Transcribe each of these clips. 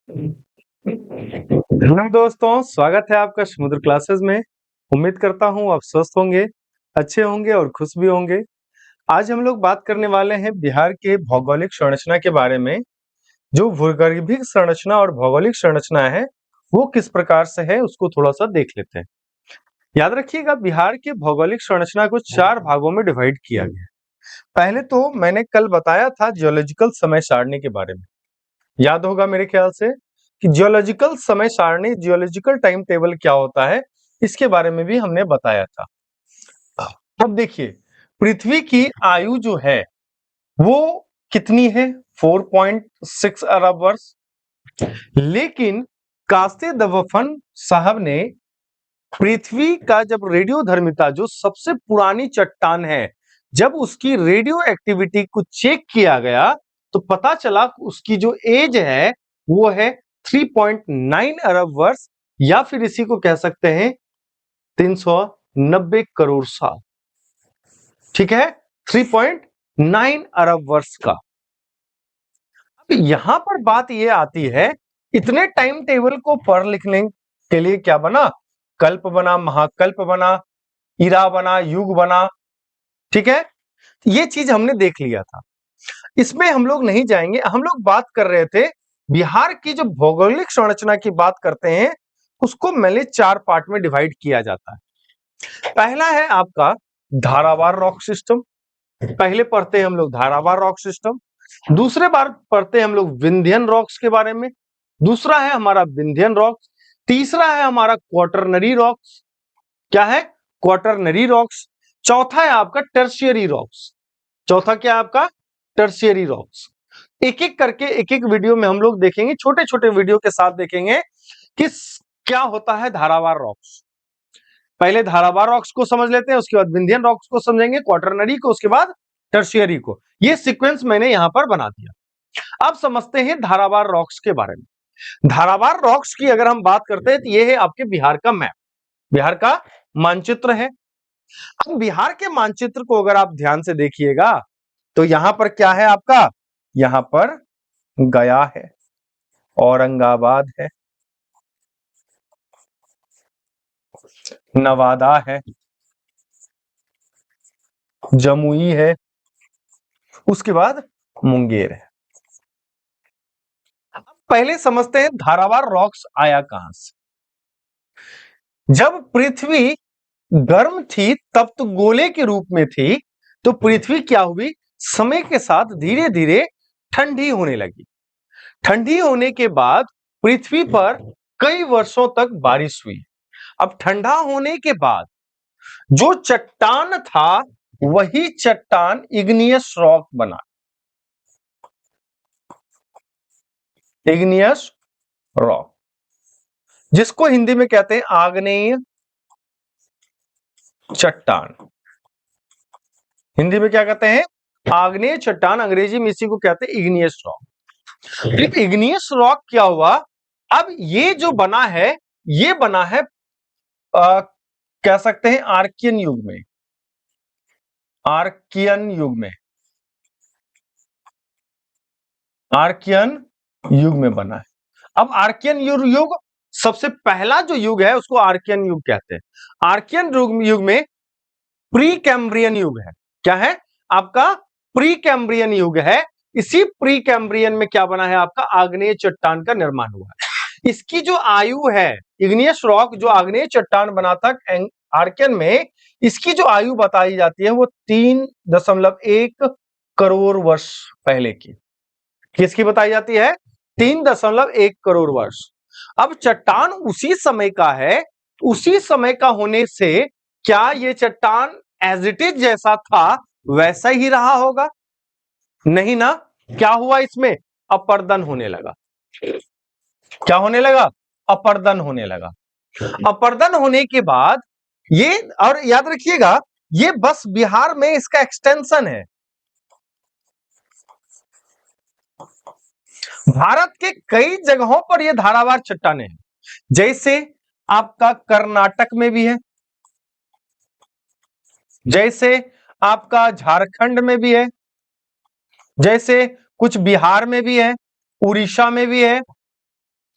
Hello दोस्तों, स्वागत है आपका समुद्र क्लासेस में। उम्मीद करता हूँ आप स्वस्थ होंगे, अच्छे होंगे और खुश भी होंगे। आज हम लोग बात करने वाले हैं बिहार के भौगोलिक संरचना के बारे में। जो भूगर्भिक संरचना और भौगोलिक संरचना है, वो किस प्रकार से है उसको थोड़ा सा देख लेते हैं। याद रखिएगा, बिहार के भौगोलिक संरचना को 4 भागों में डिवाइड किया गया है। पहले तो मैंने कल बताया था जियोलॉजिकल समय सारणी के बारे में। याद होगा मेरे ख्याल से कि जियोलॉजिकल समय सारणी, जियोलॉजिकल टाइम टेबल क्या होता है, इसके बारे में भी हमने बताया था। अब देखिए, पृथ्वी की आयु जो है वो कितनी है? 4.6 अरब वर्ष। लेकिन कास्तेदवफन साहब ने पृथ्वी का जब रेडियोधर्मिता, जो सबसे पुरानी चट्टान है, जब उसकी रेडियो एक्टिविटी को चेक किया गया तो पता चला उसकी जो एज है वो है 3.9 अरब वर्ष, या फिर इसी को कह सकते हैं 390 करोड़ साल। ठीक है, 3.9 अरब वर्ष का। अब यहां पर बात यह आती है, इतने टाइम टेबल को पढ़ लिखने के लिए क्या बना? कल्प बना, महाकल्प बना, इरा बना, युग बना। ठीक है, ये चीज हमने देख लिया था, इसमें हम लोग नहीं जाएंगे। हम लोग बात कर रहे थे बिहार की जो भौगोलिक संरचना की बात करते हैं, उसको मैंने 4 पार्ट में डिवाइड किया जाता है। पहला है आपका धारावार रॉक सिस्टम। पहले पढ़ते हैं हम लोग धारावार रॉक सिस्टम। दूसरे बार पढ़ते हैं हम लोग विंध्यन रॉक्स के बारे में। दूसरा है हमारा विंध्यन रॉक्स। तीसरा है हमारा क्वाटरनरी रॉक्स। क्या है? Quaternary rocks. चौथा है आपका टर्शियरी रॉक्स। चौथा क्या है आपका? Tertiary rocks. एक एक करके एक एक वीडियो में हम लोग देखेंगे, छोटे छोटे वीडियो के साथ देखेंगे कि क्या होता है धारावार रॉक्स। पहले धारावार रॉक्स को समझ लेते हैं, उसके बाद विंध्यन रॉक्स को समझेंगे, क्वाटरनरी को, उसके बाद टर्शियरी को। ये सीक्वेंस मैंने यहां पर बना दिया। अब समझते हैं धारावार रॉक्स के बारे में। धारावार रॉक्स की अगर हम बात करते हैं तो ये है आपके बिहार का मैप, बिहार का मानचित्र है। अब बिहार के मानचित्र को अगर आप ध्यान से देखिएगा तो यहां पर क्या है आपका? यहां पर गया है, औरंगाबाद है, नवादा है, जमुई है, उसके बाद मुंगेर है। पहले समझते हैं धारावार रॉक्स आया कहां से। जब पृथ्वी गर्म थी, तब तो गोले के रूप में थी, तो पृथ्वी क्या हुई? समय के साथ धीरे धीरे ठंडी होने लगी। ठंडी होने के बाद पृथ्वी पर कई वर्षों तक बारिश हुई। अब ठंडा होने के बाद जो चट्टान था, वही चट्टान इग्नियस रॉक बना। इग्नियस रॉक, जिसको हिंदी में कहते हैं आग्नेय चट्टान। हिंदी में क्या कहते हैं? आग्नेय चट्टान। अंग्रेजी में इसी को कहते हैं इग्नियस रॉक। इग्नियस रॉक क्या हुआ? अब ये जो बना है, ये बना है कह सकते हैं आर्कियन युग में। आर्कियन युग में, आर्कियन युग में बना है। अब आर्कियन युग, सबसे पहला जो युग है उसको आर्कियन युग कहते हैं। आर्कियन युग में प्री कैम्ब्रियन युग है। क्या है आपका? प्री कैम्ब्रियन युग है। इसी प्री कैम्ब्रियन में क्या बना है आपका? आग्नेय चट्टान का निर्माण हुआ है। इसकी जो आयु है, इग्नियस रॉक जो आग्नेय चट्टान बना था आर्कियन में, इसकी जो आयु बताई जाती है वो 3.1 करोड़ वर्ष पहले की। किसकी बताई जाती है? 3.1 करोड़ वर्ष। अब चट्टान उसी समय का है, उसी समय का होने से क्या ये चट्टान एज इट इज जैसा था वैसा ही रहा होगा? नहीं ना। क्या हुआ इसमें? अपर्दन होने लगा। क्या होने लगा? अपर्दन होने लगा। अपर्दन होने के बाद ये, और याद रखिएगा, ये बस बिहार में इसका एक्सटेंशन है। भारत के कई जगहों पर यह धारावार चट्टानें हैं। जैसे आपका कर्नाटक में भी है, जैसे आपका झारखंड में भी है, जैसे कुछ बिहार में भी है, उड़ीसा में भी है,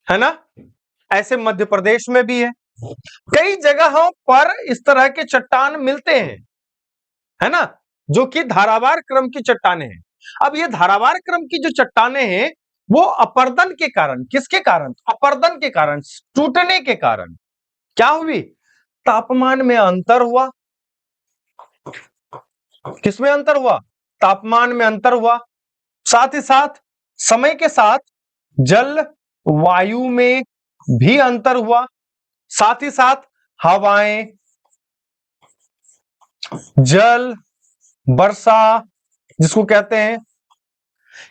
है ना? ऐसे मध्य प्रदेश में भी है, कई जगहों पर इस तरह के चट्टान मिलते हैं, है ना? जो कि धारावार क्रम की चट्टाने हैं। अब ये धारावार क्रम की जो चट्टाने हैं, वो अपर्दन के कारण, किसके कारण? अपर्दन के कारण, टूटने के कारण क्या हुई? तापमान में अंतर हुआ। किसमें अंतर हुआ? तापमान में अंतर हुआ। साथ ही साथ समय के साथ जल वायु में भी अंतर हुआ। साथ ही साथ हवाएं, जल, वर्षा जिसको कहते हैं,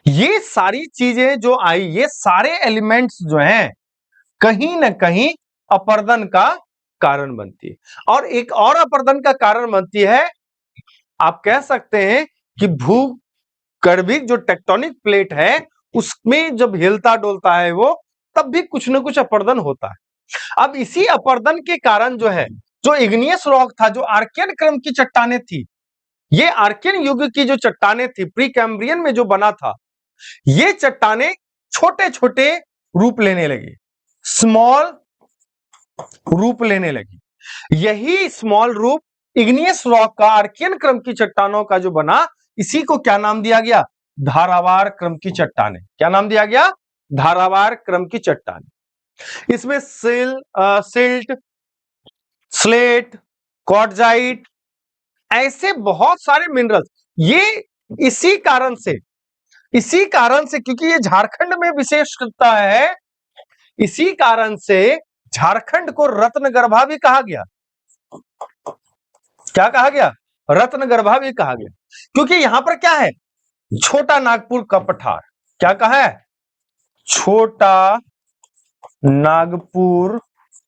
ये सारी चीजें जो आई, ये सारे एलिमेंट्स जो हैं कहीं ना कहीं अपर्दन का कारण बनती है। और एक और अपर्दन का कारण बनती है, आप कह सकते हैं कि भूगर्भिक जो टेक्टोनिक प्लेट है उसमें जब हिलता डोलता है वो, तब भी कुछ ना कुछ अपर्दन होता है। अब इसी अपर्दन के कारण जो है, जो इग्नियस रॉक था, जो आर्कियन क्रम की चट्टानें थी, ये आर्कियन युग की जो चट्टानें थी, प्री कैम्ब्रियन में जो बना था, ये चट्टानें छोटे छोटे रूप लेने लगी, स्मॉल रूप लेने लगी। यही स्मॉल रूप इग्नियस रॉक का, आर्कियन क्रम की चट्टानों का जो बना, इसी को क्या नाम दिया गया? धारावार क्रम की चट्टानें। क्या नाम दिया गया? धारावार क्रम की चट्टानें। इसमें सिल्ट, स्लेट, क्वार्टजाइट, ऐसे बहुत सारे मिनरल्स, ये इसी कारण से क्योंकि ये झारखंड में विशेषता है, इसी कारण से झारखंड को रत्नगर्भा भी कहा गया। क्या कहा गया? रत्नगर्भा भी कहा गया, क्योंकि यहां पर क्या है? छोटा नागपुर का पठार। क्या कहा है? छोटा नागपुर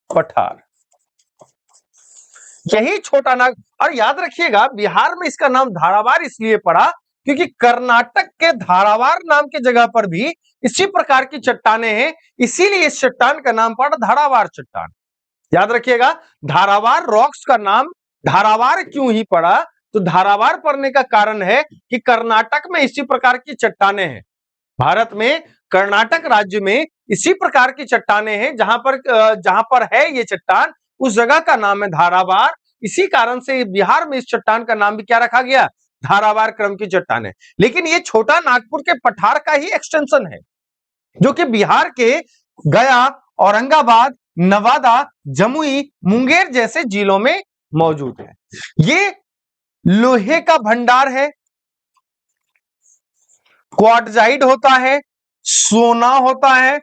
पठार। यही छोटा नाग, और याद रखिएगा बिहार में इसका नाम धारावार इसलिए पड़ा क्योंकि कर्नाटक के धारावार नाम की जगह पर भी इसी प्रकार की चट्टानें हैं, इसीलिए इस चट्टान का नाम पड़ा धारावार चट्टान। याद रखिएगा, धारावार रॉक्स का नाम धारावार क्यों ही पड़ा? तो धारावार पड़ने का कारण है कि कर्नाटक में इसी प्रकार की चट्टानें हैं। भारत में कर्नाटक राज्य में इसी प्रकार की चट्टानें हैं, जहां पर है ये चट्टान, उस जगह का नाम है धारावार। इसी कारण से बिहार में इस चट्टान का नाम भी क्या रखा गया? धारावार क्रम की चट्टानें। लेकिन ये छोटा नागपुर के पठार का ही एक्सटेंशन है, जो कि बिहार के गया, औरंगाबाद, नवादा, जमुई, मुंगेर जैसे जिलों में मौजूद है। ये लोहे का भंडार है, क्वार्टजाइट होता है, सोना होता है,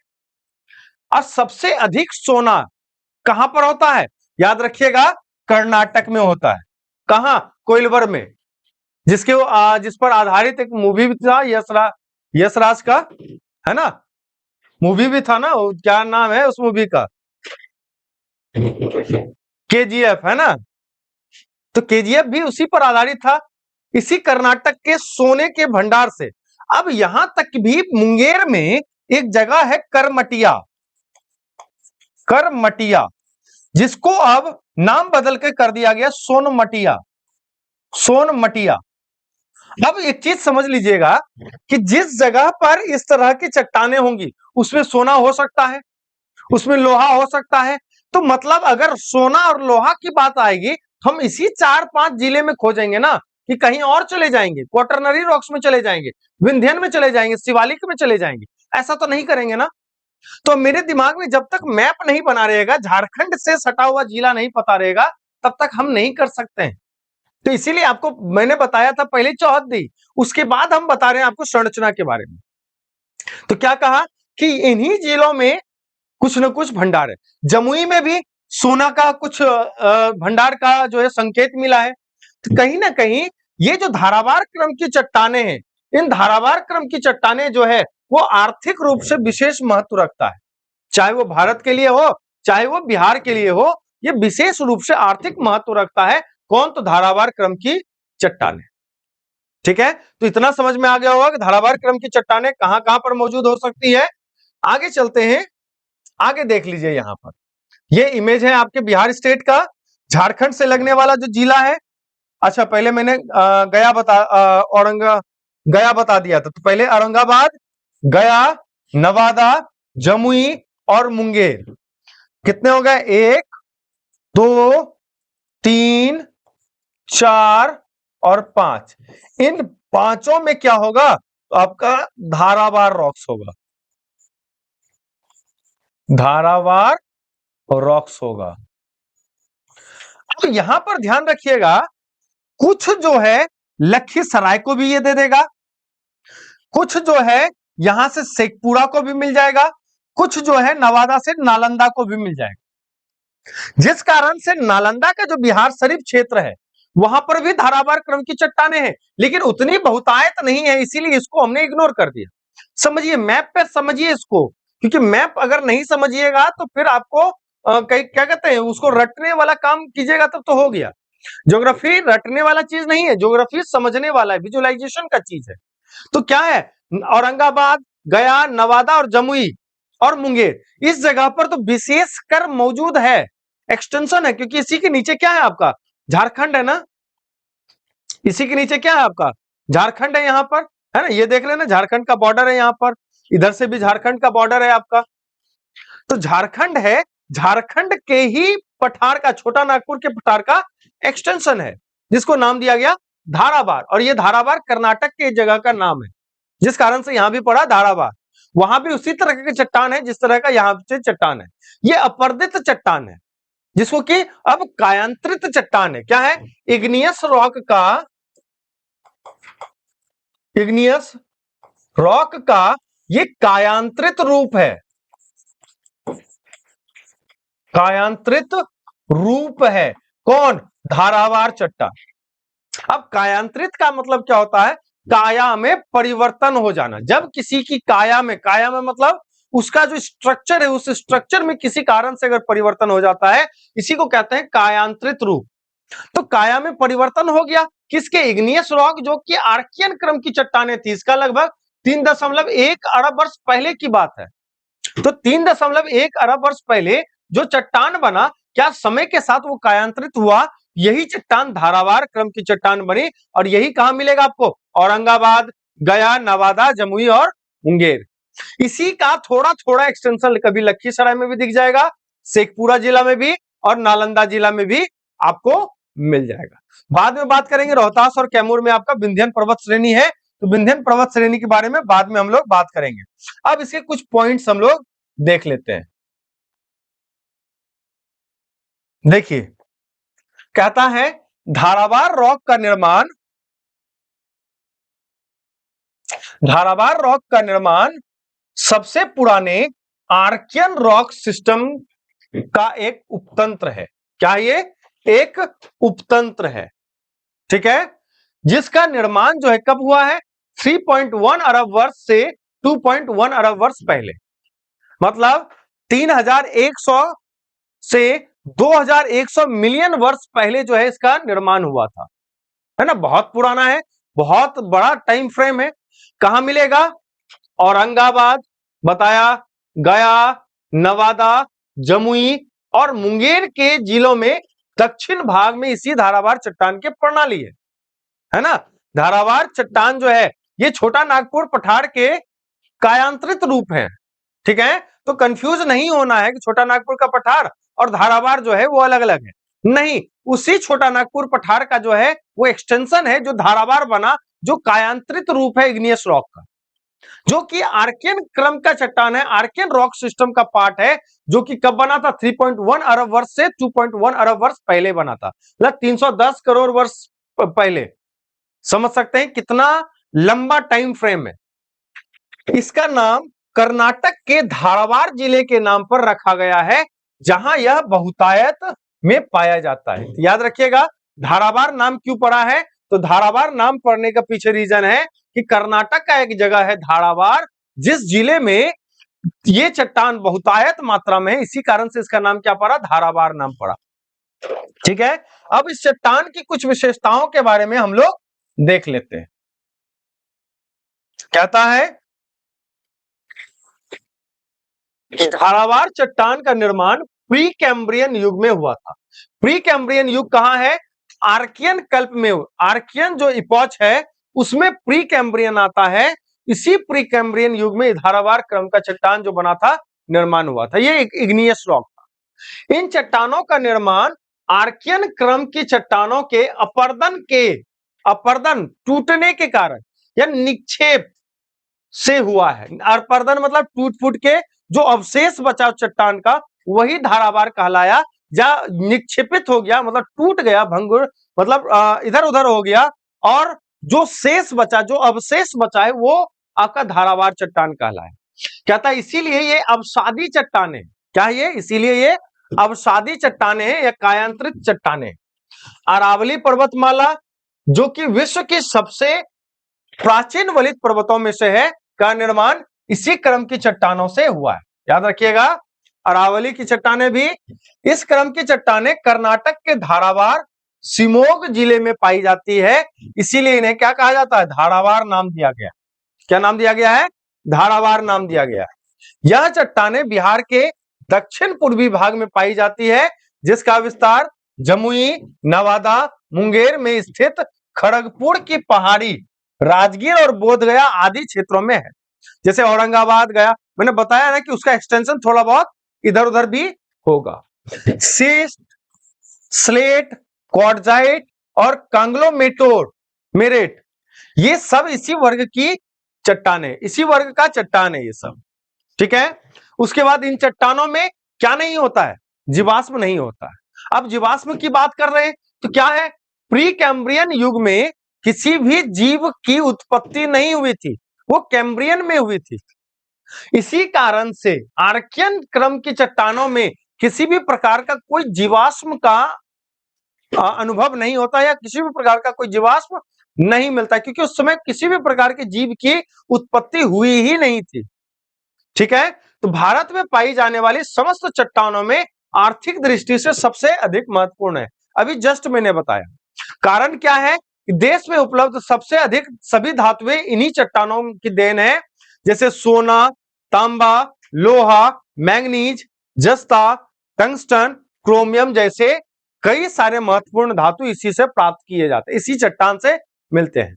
और सबसे अधिक सोना कहां पर होता है? याद रखिएगा, कर्नाटक में होता है। कहां? कोइलवर में, जिस पर आधारित एक मूवी भी था, यशराज का, है ना? मूवी भी था ना, क्या नाम है उस मूवी का? केजीएफ, है ना? तो केजीएफ भी उसी पर आधारित था, इसी कर्नाटक के सोने के भंडार से। अब यहां तक भी मुंगेर में एक जगह है करमटिया, जिसको अब नाम बदल के कर दिया गया सोनमटिया। अब एक चीज समझ लीजिएगा कि जिस जगह पर इस तरह की चट्टानें होंगी, उसमें सोना हो सकता है, उसमें लोहा हो सकता है। तो मतलब अगर सोना और लोहा की बात आएगी, हम इसी 4-5 जिले में खोजेंगे ना, कि कहीं और चले जाएंगे, क्वाटरनरी रॉक्स में चले जाएंगे, विंध्यन में चले जाएंगे, शिवालिक में चले जाएंगे? ऐसा तो नहीं करेंगे ना। तो मेरे दिमाग में जब तक मैप नहीं बना रहेगा, झारखंड से सटा हुआ जिला नहीं पता रहेगा, तब तक हम नहीं कर सकते हैं। तो इसीलिए आपको मैंने बताया था पहले चौहद्दी, उसके बाद हम बता रहे हैं आपको संरचना के बारे में। तो क्या कहा कि इन्हीं जिलों में कुछ न कुछ भंडार है। जमुई में भी सोना का कुछ भंडार का जो है संकेत मिला है। तो कहीं ना कहीं ये जो धारावार क्रम की चट्टानें हैं, इन धारावार क्रम की चट्टानें जो है वो आर्थिक रूप से विशेष महत्व रखता है, चाहे वो भारत के लिए हो, चाहे वो बिहार के लिए हो, ये विशेष रूप से आर्थिक महत्व रखता है। कौन? तो धारावार क्रम की चट्टानें। ठीक है, तो इतना समझ में आ गया होगा कि धारावार क्रम की चट्टानें कहां कहां पर मौजूद हो सकती है। आगे चलते हैं, आगे देख लीजिए, यहां पर ये इमेज है आपके बिहार स्टेट का, झारखंड से लगने वाला जो जिला है। अच्छा, पहले मैंने गया बता दिया था, तो पहले औरंगाबाद, गया, नवादा, जमुई, और मुंगेर। कितने हो गए? 1 2 3 4 और 5। इन पांचों में क्या होगा? तो आपका धारावार रॉक्स होगा, धारावार रॉक्स होगा। अब यहां पर ध्यान रखिएगा, कुछ जो है लखीसराय को भी ये दे देगा, कुछ जो है यहां से शेखपुरा को भी मिल जाएगा, कुछ जो है नवादा से नालंदा को भी मिल जाएगा। जिस कारण से नालंदा का जो बिहार शरीफ क्षेत्र है वहां पर भी धारावार क्रम की चट्टानें हैं, लेकिन उतनी बहुतायत नहीं है, इसीलिए इसको हमने इग्नोर कर दिया। समझिए, मैप पे समझिए इसको, क्योंकि मैप अगर नहीं समझिएगा तो फिर आपको क्या कहते हैं, उसको रटने वाला काम कीजिएगा तब तो हो गया। ज्योग्राफी रटने वाला चीज नहीं है, ज्योग्राफी समझने वाला है, विजुअलाइजेशन का चीज है। तो क्या है? औरंगाबाद, गया, नवादा और जमुई और मुंगेर, इस जगह पर तो विशेष कर मौजूद है, एक्सटेंशन है, क्योंकि इसी के नीचे क्या है आपका? झारखंड है ना। इसी के नीचे क्या है आपका? झारखंड है यहां पर, है ना। ये देख लेना, झारखंड का बॉर्डर है यहां पर, इधर से भी झारखंड का बॉर्डर है आपका। तो झारखंड है, झारखंड के ही पठार का, छोटा नागपुर के पठार का एक्सटेंशन है, जिसको नाम दिया गया धारावार। और ये धारावार कर्नाटक के जगह का नाम है, जिस कारण से यहां भी पड़ा धारावार। वहां भी उसी तरह की चट्टान है जिस तरह का यहां से चट्टान है। ये अपर्दित चट्टान है, जिसको कि अब कायांतरित चट्टान है। क्या है? इग्नियस रॉक का, इग्नियस रॉक का ये कायांतरित रूप है, कायांतरित रूप है। कौन? धारावार चट्टान। अब कायांतरित का मतलब क्या होता है? काया में परिवर्तन हो जाना। जब किसी की काया में मतलब उसका जो स्ट्रक्चर है, उस स्ट्रक्चर में किसी कारण से अगर परिवर्तन हो जाता है, इसी को कहते हैं कायांतरित रूप। तो काया में परिवर्तन हो गया किसके? इग्नियस रॉक, जो कि आर्कियन क्रम की चट्टानें थी। इसका लगभग 3.1 अरब वर्ष पहले की बात है। तो 3.1 अरब वर्ष पहले जो चट्टान बना, क्या समय के साथ वो कायांतरित हुआ? यही चट्टान धारावार क्रम की चट्टान बनी। और यही कहां मिलेगा आपको? औरंगाबाद, गया, नवादा, जमुई और मुंगेर। इसी का थोड़ा थोड़ा एक्सटेंशन कभी लखीसराय में भी दिख जाएगा, शेखपुरा जिला में भी और नालंदा जिला में भी आपको मिल जाएगा। बाद में बात करेंगे, रोहतास और कैमूर में आपका विंध्यन पर्वत श्रेणी है, तो विंध्यन पर्वत श्रेणी के बारे में बाद में हम लोग बात करेंगे। अब इसके कुछ पॉइंट्स हम लोग देख लेते हैं। देखिए, कहता है धारावार रॉक का निर्माण, धारावार रॉक का निर्माण सबसे पुराने आर्कियन रॉक सिस्टम का एक उपतंत्र है। क्या ये? एक उपतंत्र है, ठीक है, जिसका निर्माण जो है कब हुआ है? 3.1 अरब वर्ष से 2.1 अरब वर्ष पहले, मतलब 3100 से 2100 मिलियन वर्ष पहले जो है इसका निर्माण हुआ था, है ना। बहुत पुराना है, बहुत बड़ा टाइम फ्रेम है। कहां मिलेगा? औरंगाबाद बताया, गया, नवादा, जमुई और मुंगेर के जिलों में दक्षिण भाग में इसी धारावार चट्टान के प्रणाली है ना। धारावार चट्टान जो है ये छोटा नागपुर पठार के कायांतरित रूप है, ठीक है। तो कंफ्यूज नहीं होना है कि छोटा नागपुर का पठार और धारावार जो है वो अलग अलग है, नहीं। उसी छोटा नागपुर पठार का जो है वो एक्सटेंशन है, जो धारावार बना, जो कायांतरित रूप है इग्नियस रॉक का, जो कि आर्कियन क्रम का चट्टान है, आर्कियन रॉक सिस्टम का पार्ट है, जो कि कब बना था? 3.1 अरब वर्ष से 2.1 अरब वर्ष पहले बना था, मतलब 310 करोड़ वर्ष पहले। समझ सकते हैं कितना लंबा टाइम फ्रेम है। इसका नाम कर्नाटक के धारवाड़ जिले के नाम पर रखा गया है, जहां यह बहुतायत में पाया जाता है। याद रखिएगा धारावाड़ नाम क्यों पड़ा है? तो धारावाड़ नाम पड़ने का पीछे रीजन है कि कर्नाटक का एक जगह है धारावाड़, जिस जिले में ये चट्टान बहुतायत मात्रा में है, इसी कारण से इसका नाम क्या पड़ा? धारावाड़ नाम पड़ा, ठीक है। अब इस चट्टान की कुछ विशेषताओं के बारे में हम लोग देख लेते हैं। कहता है कि धारावाड़ चट्टान का निर्माण प्री कैम्ब्रियन युग में हुआ था। प्री कैम्ब्रियन युग कहां है? आर्कियन कल्प में। आर्कियन जो इपॉच है उसमें प्री कैम्ब्रियन आता है। इसी प्री कैम्ब्रियन युग में धारावाड़ क्रम का चट्टान जो बना था निर्माण हुआ था। ये इग्नियस रॉक था। इन चट्टानों का निर्माण आर्कियन क्रम की चट्टानों के अपर्दन टूटने के कारण या निक्षेप से हुआ है। अपर्दन मतलब टूट फूट के जो अवशेष बचा चट्टान का वही धारावार कहलाया, या निक्षेपित हो गया मतलब टूट गया, भंगुर मतलब इधर उधर हो गया, और जो शेष बचा, जो अवशेष बचा है वो आपका धारावार चट्टान कहलाया। कहता है इसीलिए ये अवसादी चट्टाने, क्या ये इसीलिए ये अवसादी चट्टाने या कायांतरित चट्टाने। अरावली पर्वतमाला जो कि विश्व की सबसे प्राचीन वलित पर्वतों में से है, का निर्माण इसी क्रम की चट्टानों से हुआ है। याद रखिएगा, अरावली की चट्टानें भी इस क्रम की चट्टानें कर्नाटक के धारावार शिमोग जिले में पाई जाती है, इसीलिए इन्हें क्या कहा जाता है, धारावार नाम दिया गया। क्या नाम दिया गया है, धारावार नाम दिया गया है। यह चट्टानें बिहार के दक्षिण पूर्वी भाग में पाई जाती है, जिसका विस्तार जमुई, नवादा, मुंगेर में स्थित खड़गपुर की पहाड़ी, राजगीर और बोधगया आदि क्षेत्रों में है। जैसे औरंगाबाद गया, मैंने बताया ना कि उसका एक्सटेंशन थोड़ा बहुत इधर उधर भी होगा। सीस्ट, स्लेट, क्वार्टजाइट और कांग्लोमेरेट ये सब इसी वर्ग की चट्टान है, इसी वर्ग का चट्टान है ये सब। ठीक है। उसके बाद इन चट्टानों में क्या नहीं होता है, जीवाश्म नहीं होता है। अब जीवाश्म की बात कर रहे हैं तो क्या है, प्री कैम्ब्रियन युग में किसी भी जीव की उत्पत्ति नहीं हुई थी, वो कैम्ब्रियन में हुई थी। इसी कारण से आर्कियन क्रम की चट्टानों में किसी भी प्रकार का कोई जीवाश्म का अनुभव नहीं होता, या किसी भी प्रकार का कोई जीवाश्म नहीं मिलता, क्योंकि उस समय किसी भी प्रकार के जीव की उत्पत्ति हुई ही नहीं थी। ठीक है। तो भारत में पाई जाने वाली समस्त चट्टानों में आर्थिक दृष्टि से सबसे अधिक महत्वपूर्ण है, अभी जस्ट मैंने बताया। कारण क्या है, देश में उपलब्ध सबसे अधिक सभी धातुएं इन्हीं चट्टानों की देन है, जैसे सोना, तांबा, लोहा, मैंगनीज, जस्ता, टंगस्टन, क्रोमियम जैसे कई सारे महत्वपूर्ण धातु इसी से प्राप्त किए जाते हैं, इसी चट्टान से मिलते हैं।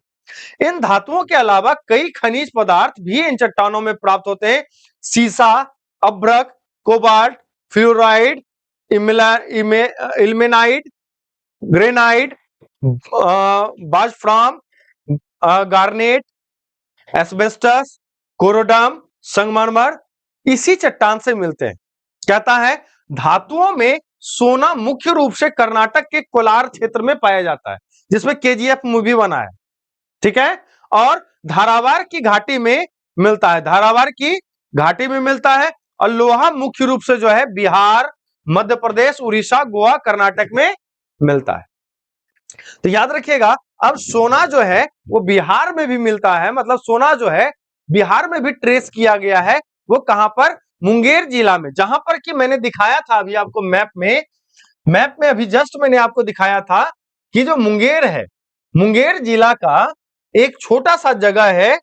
इन धातुओं के अलावा कई खनिज पदार्थ भी इन चट्टानों में प्राप्त होते हैं। सीसा, अभ्रक, कोबाल्ट, फ्लोराइड, इल्मेनाइट, ग्रेनाइट, बाजफ्राम, गार्नेट, एस्बेस्टस, कोरोडम, संगमरमर इसी चट्टान से मिलते हैं। कहता है धातुओं में सोना मुख्य रूप से कर्नाटक के कोलार क्षेत्र में पाया जाता है, जिसमें केजीएफ मूवी बना है। ठीक है। और धारावार की घाटी में मिलता है, धारावार की घाटी में मिलता है। और लोहा मुख्य रूप से जो है बिहार, मध्य प्रदेश, उड़ीसा, गोवा, कर्नाटक में मिलता है। तो याद रखिएगा, अब सोना जो है वो बिहार में भी मिलता है, मतलब सोना जो है बिहार में भी ट्रेस किया गया है। वो कहां पर, मुंगेर जिला में, जहां पर कि मैंने दिखाया था अभी आपको मैप में अभी जस्ट मैंने आपको दिखाया था कि जो मुंगेर है, मुंगेर जिला का एक छोटा सा जगह है,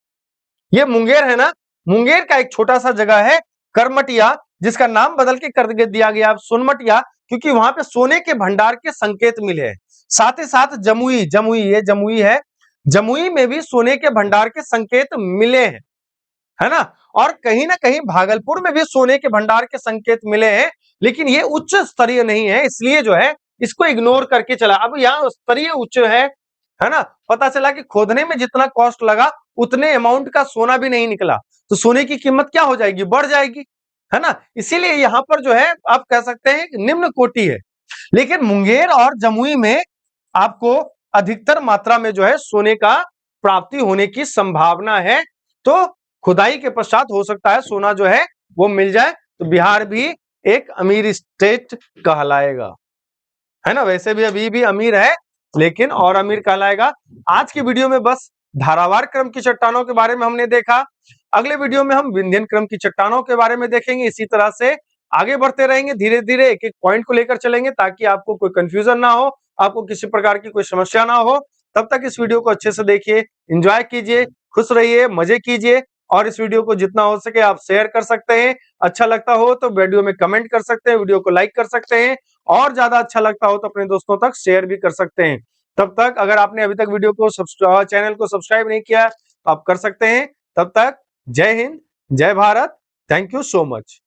ये मुंगेर है ना, मुंगेर का एक छोटा सा जगह है करमटिया, जिसका नाम बदल के कर दिया गया सोनमटिया, क्योंकि वहां पे सोने के भंडार के संकेत मिले हैं। साथ ही साथ जमुई, ये जमुई है, जमुई में भी सोने के भंडार के संकेत मिले हैं, है ना। और कहीं ना कहीं भागलपुर में भी सोने के भंडार के संकेत मिले हैं, लेकिन ये उच्च स्तरीय नहीं है, इसलिए जो है इसको इग्नोर करके चला। अब यहाँ स्तरीय उच्च है ना। पता चला कि खोदने में जितना कॉस्ट लगा उतने अमाउंट का सोना भी नहीं निकला, तो सोने की कीमत क्या हो जाएगी, बढ़ जाएगी, है ना। इसीलिए यहां पर जो है आप कह सकते हैं निम्न कोटि है, लेकिन मुंगेर और जमुई में आपको अधिकतर मात्रा में जो है सोने का प्राप्ति होने की संभावना है। तो खुदाई के पश्चात हो सकता है सोना जो है वो मिल जाए, तो बिहार भी एक अमीर स्टेट कहलाएगा, है ना। वैसे भी अभी भी अमीर है, लेकिन और अमीर कहलाएगा। आज की वीडियो में बस धारावार क्रम की चट्टानों के बारे में हमने देखा। अगले वीडियो में हम विंध्यन क्रम की चट्टानों के बारे में देखेंगे। इसी तरह से आगे बढ़ते रहेंगे, धीरे धीरे एक एक पॉइंट को लेकर चलेंगे, ताकि आपको कोई कंफ्यूजन ना हो, आपको किसी प्रकार की कोई समस्या ना हो। तब तक इस वीडियो को अच्छे से देखिए, एंजॉय कीजिए, खुश रहिए, मजे कीजिए, और इस वीडियो को जितना हो सके आप शेयर कर सकते हैं। अच्छा लगता हो तो वीडियो में कमेंट कर सकते हैं, वीडियो को लाइक कर सकते हैं, और ज्यादा अच्छा लगता हो तो अपने दोस्तों तक शेयर भी कर सकते हैं। तब तक अगर आपने अभी तक वीडियो को चैनल को सब्सक्राइब नहीं किया तो आप कर सकते हैं। तब तक जय हिंद, जय Bharat, thank you so much.